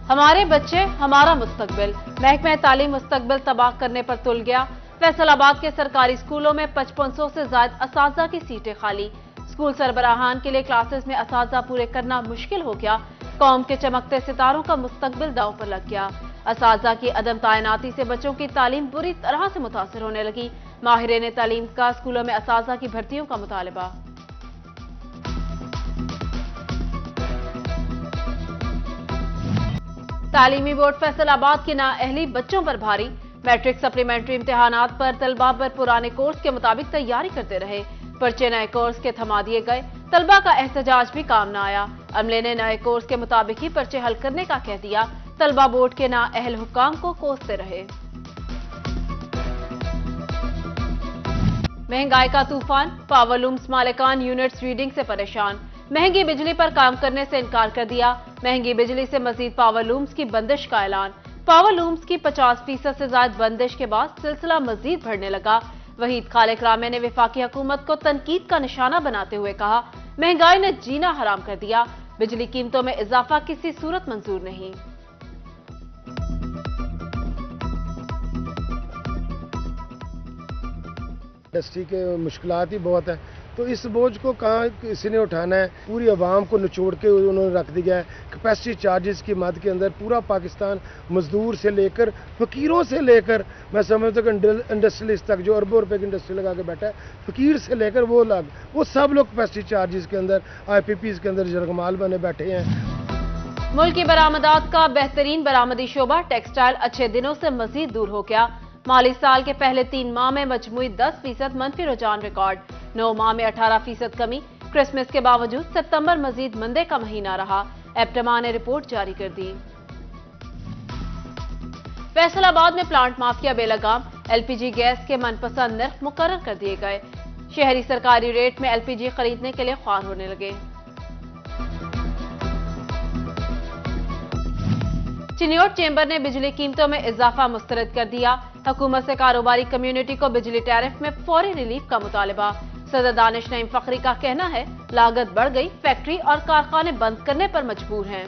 ہمارے بچے ہمارا مستقبل، محکمہ تعلیم مستقبل تباہ کرنے پر تل گیا۔ فیصل آباد کے سرکاری سکولوں میں 5500 سے زائد اساتذہ کی سیٹیں خالی۔ سکول سربراہان کے لیے کلاسز میں اساتذہ پورے کرنا مشکل ہو گیا۔ قوم کے چمکتے ستاروں کا مستقبل داؤ پر لگ گیا۔ اساتذہ کی عدم تعیناتی سے بچوں کی تعلیم بری طرح سے متاثر ہونے لگی۔ ماہرین تعلیم کا سکولوں میں اساتذہ کی بھرتیوں کا مطالبہ۔ تعلیمی بورڈ فیصل آباد کی نااہلی بچوں پر بھاری۔ میٹرک سپلیمنٹری امتحانات پر طلبہ پر پرانے کورس کے مطابق تیاری کرتے رہے۔ پرچے نئے کورس کے تھما دیے گئے۔ طلبہ کا احتجاج بھی کام نہ آیا۔ عملے نے نئے کورس کے مطابق ہی پرچے حل کرنے کا کہہ دیا۔ طلبہ بورڈ کے نااہل حکام کو کوستے رہے۔ مہنگائی کا طوفان، پاور لومز مالکان یونٹس ریڈنگ سے پریشان۔ مہنگی بجلی پر کام کرنے سے انکار کر دیا۔ مہنگی بجلی سے مزید پاور لومز کی بندش کا اعلان۔ پاور لومز کی 50% سے زائد بندش کے بعد سلسلہ مزید بڑھنے لگا۔ وحید خالق رامے نے وفاقی حکومت کو تنقید کا نشانہ بناتے ہوئے کہا، مہنگائی نے جینا حرام کر دیا۔ بجلی قیمتوں میں اضافہ کسی صورت منظور نہیں۔ انڈسٹری کے مشکلات ہی بہت ہیں، تو اس بوجھ کو کہاں کسی نے اٹھانا ہے؟ پوری عوام کو نچوڑ کے انہوں نے رکھ دیا ہے۔ کیپیسٹی چارجز کی مد کے اندر پورا پاکستان مزدور سے لے کر فقیروں سے لے کر میں سمجھتا ہوں کہ انڈسٹریلسٹ تک جو اربوں روپے کی انڈسٹری لگا کے بیٹھا ہے، فقیر سے لے کر وہ سب لوگ کیپیسٹی چارجز کے اندر آئی پی پیز کے اندر جرگمال بنے بیٹھے ہیں۔ ملکی برآمدات کا بہترین برآمدی شعبہ ٹیکسٹائل اچھے دنوں سے مزید دور ہو گیا۔ مالی سال کے پہلے 3 ماہ میں مجموعی 10% منفی رجحان ریکارڈ، 9 ماہ میں 18% کمی۔ کرسمس کے باوجود ستمبر مزید مندے کا مہینہ رہا۔ ایپٹما نے رپورٹ جاری کر دی۔ فیصل آباد میں پلانٹ مافیا بے لگام، ایل پی جی گیس کے من پسند نرخ مقرر کر دیے گئے۔ شہری سرکاری ریٹ میں ایل پی جی خریدنے کے لیے خوار ہونے لگے۔ چنیوٹ چیمبر نے بجلی قیمتوں میں اضافہ مسترد کر دیا۔ حکومت سے کاروباری کمیونٹی کو بجلی ٹیرف میں فوری ریلیف کا مطالبہ۔ صدر دانش نعیم فخری کا کہنا ہے، لاگت بڑھ گئی، فیکٹری اور کارخانے بند کرنے پر مجبور ہیں۔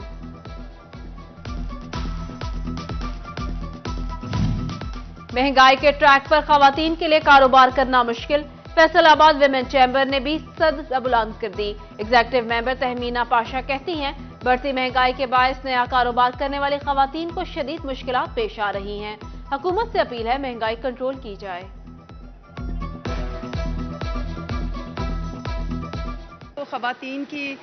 مہنگائی کے ٹریک پر خواتین کے لیے کاروبار کرنا مشکل، فیصل آباد ویمن چیمبر نے بھی صد بلند کر دی۔ ایگزیکٹو ممبر تہمینہ پاشا کہتی ہیں، بڑھتی مہنگائی کے باعث نیا کاروبار کرنے والی خواتین کو شدید مشکلات پیش آ رہی ہیں۔ حکومت سے اپیل ہے مہنگائی کنٹرول کی جائے۔ تو خواتین کی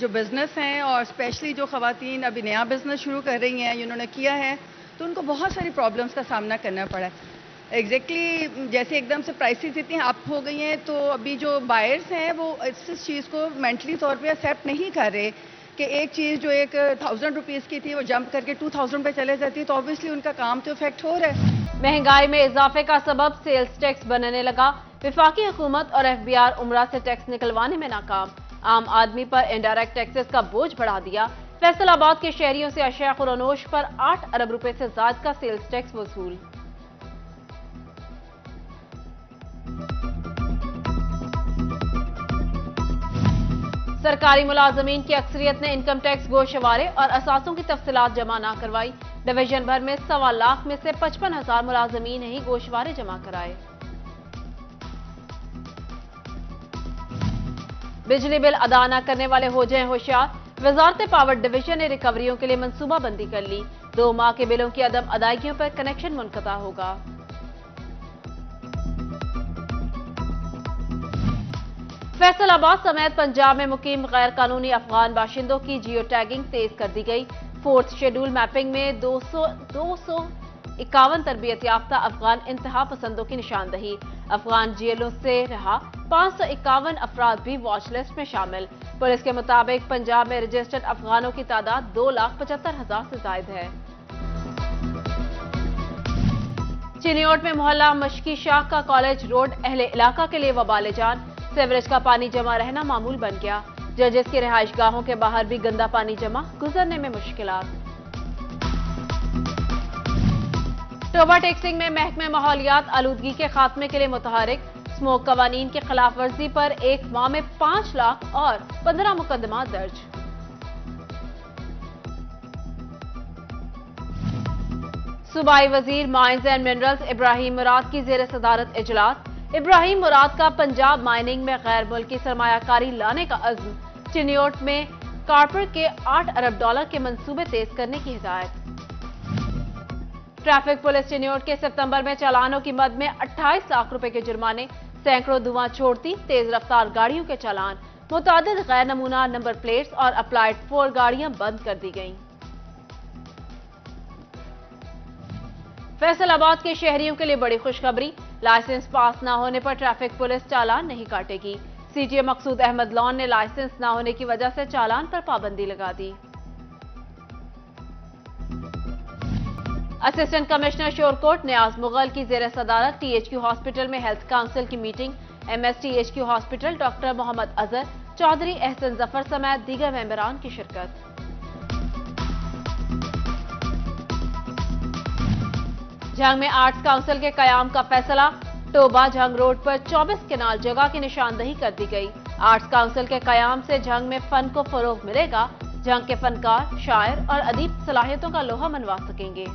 جو بزنس ہیں اور اسپیشلی جو خواتین ابھی نیا بزنس شروع کر رہی ہیں، انہوں نے کیا ہے، تو ان کو بہت ساری پرابلمس کا سامنا کرنا پڑا ہے۔ ایگزیکٹلی جیسے ایک دم سے پرائسز اتنی اپ ہو گئی ہیں، تو ابھی جو بائرز ہیں وہ اس چیز کو مینٹلی طور پہ ایکسیپٹ نہیں کر رہے کہ ایک چیز جو ایک 1000 روپیز کی تھی وہ جمپ کر کے 2000 پہ چلے جاتی ہے، تو آبویسلی ان کا کام تو افیکٹ ہو رہا ہے۔ مہنگائی میں اضافے کا سبب سیلز ٹیکس بننے لگا۔ وفاقی حکومت اور ایف بی آر عمرہ سے ٹیکس نکلوانے میں ناکام۔ عام آدمی پر انڈائریکٹ ٹیکسز کا بوجھ بڑھا دیا۔ فیصل آباد کے شہریوں سے اشیاء خورونوش پر 8 ارب روپے سے زائد کا سیلز ٹیکس وصول۔ سرکاری ملازمین کی اکثریت نے انکم ٹیکس گوشوارے اور اثاثوں کی تفصیلات جمع نہ کروائی۔ ڈویژن بھر میں 1.25 لاکھ میں سے 55,000 ملازمین نے ہی گوشوارے جمع کرائے۔ بجلی بل ادا نہ کرنے والے ہو جائیں ہوشیار، وزارت پاور ڈویژن نے ریکوریوں کے لیے منصوبہ بندی کر لی۔ 2 ماہ کے بلوں کی عدم ادائیگیوں پر کنیکشن منقطع ہوگا۔ فیصل آباد سمیت پنجاب میں مقیم غیر قانونی افغان باشندوں کی جیو ٹیگنگ تیز کر دی گئی۔ 4تھ شیڈول میپنگ میں 251 تربیت یافتہ افغان انتہا پسندوں کی نشاندہی۔ افغان جیلوں سے رہا 551 افراد بھی واچ لسٹ میں شامل۔ پولیس کے مطابق پنجاب میں رجسٹرڈ افغانوں کی تعداد 2,75,000 سے زائد ہے۔ چنیوٹ میں محلہ مشکی شاہ کا کالج روڈ اہل علاقہ کے لیے وبال جان، سیوریج کا پانی جمع رہنا معمول بن گیا۔ ججز کی رہائش گاہوں کے باہر بھی گندا پانی جمع، گزرنے میں مشکلات۔ ٹوبہ ٹیکسنگ میں محکمہ ماحولیات آلودگی کے خاتمے کے لیے متحرک، اسموک قوانین کی خلاف ورزی پر 1 ماہ میں 5 لاکھ اور 15 مقدمات درج۔ सूबाई वजीर माइंस एंड मिनरल्स इब्राहिम मुराद की जेर सदारत इजलास। इब्राहिम मुराद का पंजाब माइनिंग में गैर मुल्की सरमायाकारी लाने का अज़्म। चिन्योट में कार्पर के $8 अरब के मंसूबे तेज करने की हिदायत। ट्रैफिक पुलिस चिन्योट के सितंबर में चालानों की मद में 28 लाख रुपए के जुर्माने, सैकड़ों धुआं छोड़ती तेज रफ्तार गाड़ियों के चालान, मुतादिद गैर नमूना नंबर प्लेट्स और अप्लाइड 4 गाड़ियां बंद कर दी गईं। फैसलाबाद के शहरियों के लिए बड़ी खुशखबरी, लाइसेंस पास न होने पर ट्रैफिक पुलिस चालान नहीं काटेगी। सीटीए मकसूद अहमद लॉन ने लाइसेंस न होने की वजह से चालान पर पाबंदी लगा दी। असिस्टेंट कमिश्नर शोरकोट नियाज मुगल की जेर सदारत टीएचक्यू हॉस्पिटल में हेल्थ काउंसिल की meeting. MS THQ hospital doctor Mohammad Azhar, Chaudhry Ehsan Zafar समेत दीगर मेंबरान की शिरकत। जंग में आर्ट्स काउंसिल के कयाम का फैसला। टोबा जंग रोड पर 24 केनाल जगह की निशानदही कर दी गई। आर्ट्स काउंसिल के कयाम से जंग में फन को फरोग मिलेगा। जंग के फनकार, शायर और अदीब सलाहियतों का लोहा मनवा सकेंगे।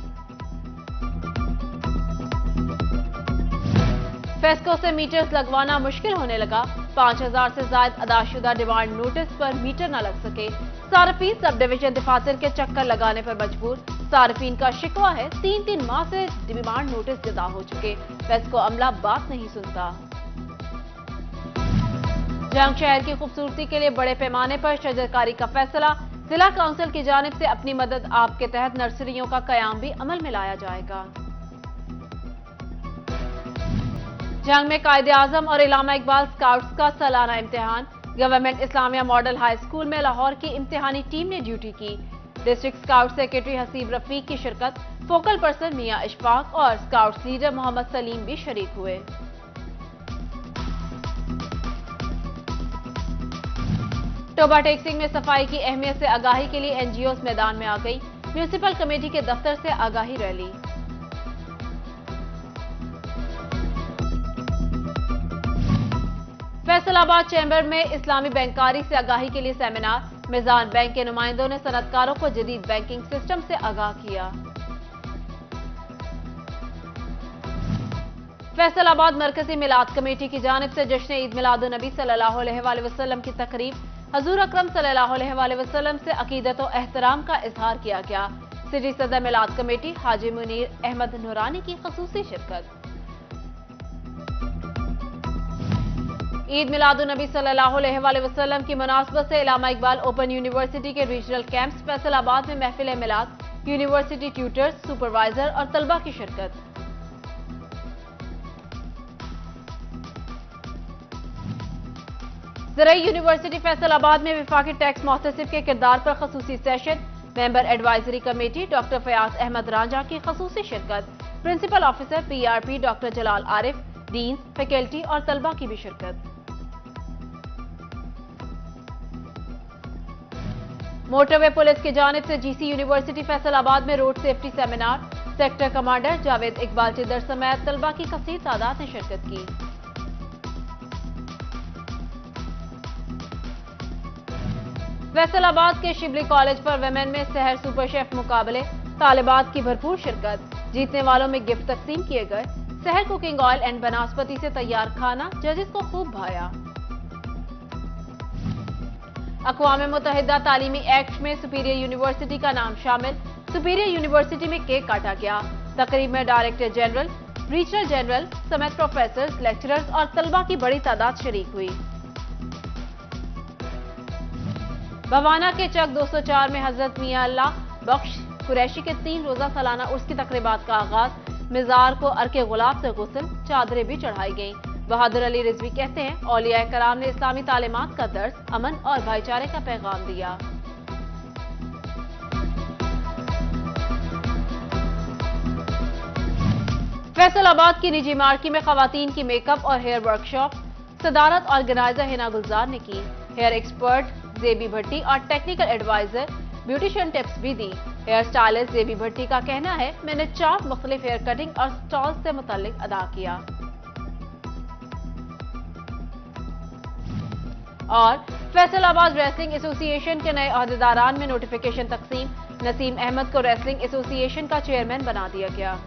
फेस्को से मीटर्स लगवाना मुश्किल होने लगा। 5000 से ज्यादा अदाशुदा डिमांड नोटिस पर मीटर न लग सके। सार्फिन सब डिवीजन दफातर के चक्कर लगाने पर मजबूर। सार्फिन का शिकवा है 3-3 माह से डिमांड नोटिस जदा हो चुके, फेस्को अमला बात नहीं सुनता। जंग शहर की खूबसूरती के लिए बड़े पैमाने पर शजरकारी का फैसला। जिला काउंसिल की जानिब से अपनी मदद आप के तहत नर्सरियों का कयाम भी अमल में लाया जाएगा। जंग में कायदे आजम और इलामा इकबाल स्काउट्स का सालाना इम्तिहान। Government Islamia model high school में लाहौर की इम्तिहानी टीम ने ड्यूटी की। District scout secretary Haseeb Rafiq की शिरकत, फोकल पर्सन मियां इशफाक और स्काउट्स लीडर मोहम्मद सलीम भी शरीक हुए। टोबा टेक्सिंग में सफाई की अहमियत से आगाही के लिए एनजीओस मैदान में आ गई। म्यूनिसिपल कमेटी के दफ्तर से आगाही रैली। फैसलाबाद चैम्बर में इस्लामी बैंकारी से आगाही के लिए सेमिनार। मिजान बैंक के नुमाइंदों ने सनतकारों को जदीद बैंकिंग सिस्टम से आगाह किया। फैसलाबाद मरकजी मिलाद कमेटी की जानिब से जश्न ईद मिलादुन नबी सल्लल्लाहु अलैहि वसल्लम की तकरीब। हजूर अकरम सल्लल्लाहु अलैहि वसल्लम से अकीदत और एहतराम का इजहार किया गया। सिटी सदर मिलाद कमेटी हाजी मुनीर अहमद नूरानी की खसूसी शिरकत। ईद मिलादुन नबी सल्लल्लाहु अलैहि वसल्लम की मुनासबत से इलामा इकबाल ओपन यूनिवर्सिटी के रीजनल कैंप्स फैसलाबाद में महफिल मिलाद, यूनिवर्सिटी ट्यूटर्स, सुपरवाइजर और तलबा की शिरकत। ज़राई यूनिवर्सिटी फैसलाबाद में विफाकी टैक्स मोहतसिब के किरदार पर खसूसी session. Member advisory committee doctor Fayaz Ahmed Ranjha की खसूसी शिरकत। Principal officer PRP doctor Jalal Arif, dean, faculty और तलबा की भी शिरकत। मोटरवे पुलिस की जानिब से जीसी यूनिवर्सिटी फैसलाबाद में road safety seminar. Sector commander Javed Iqbal Chidhar समेत तलबा की कसीर तादाद ने शिरकत की। फैसलाबाद के शिबली कॉलेज पर वेमेन में सहर सुपर शेफ मुकाबले। तालिबात की भरपूर शिरकत। जीतने वालों में गिफ्ट तकसीम किए गए। सहर कुकिंग ऑयल एंड बनास्पति से तैयार खाना जजेस को खूब भाया। अक़वाम मुत्तहिदा तालीमी एक्ट में सुपीरियर यूनिवर्सिटी का नाम शामिल। सुपीरियर यूनिवर्सिटी में केक काटा गया। तकरीब में डायरेक्टर जनरल, रीजनल जनरल समेत प्रोफेसर्स, लेक्चरर्स और तलबा की बड़ी तादाद शरीक हुई। बवाना के चक 204 में हजरत मियां अल्लाह बख्श कुरैशी के 3 रोजा सालाना उर्स की तकरीबात का आगाज। मिजार को अर्के गुलाब से गुस्ल, चादरें भी चढ़ाई गईं। बहादुर अली रिजवी कहते हैं, औलिया कराम ने इस्लामी तालीमात का दर्स, अमन और भाईचारे का पैगाम दिया। फैसलाबाद की निजी मार्की में खवातीन की मेकअप और हेयर वर्कशॉप। सदारत ऑर्गेनाइजर हिना गुलजार ने की। हेयर एक्सपर्ट जेबी भट्टी और टेक्निकल एडवाइजर ब्यूटिशियन टिप्स भी दी। हेयर स्टाइलिस्ट जेबी भट्टी का कहना है, मैंने 4 मुख्तलिफ हेयर कटिंग और स्टॉल्स से मुताल्लिक अदा किया। और फैसलाबाद रेसलिंग एसोसिएशन के नए अहदेदारान में नोटिफिकेशन तकसीम। नसीम अहमद को रेसलिंग एसोसिएशन का चेयरमैन बना दिया गया।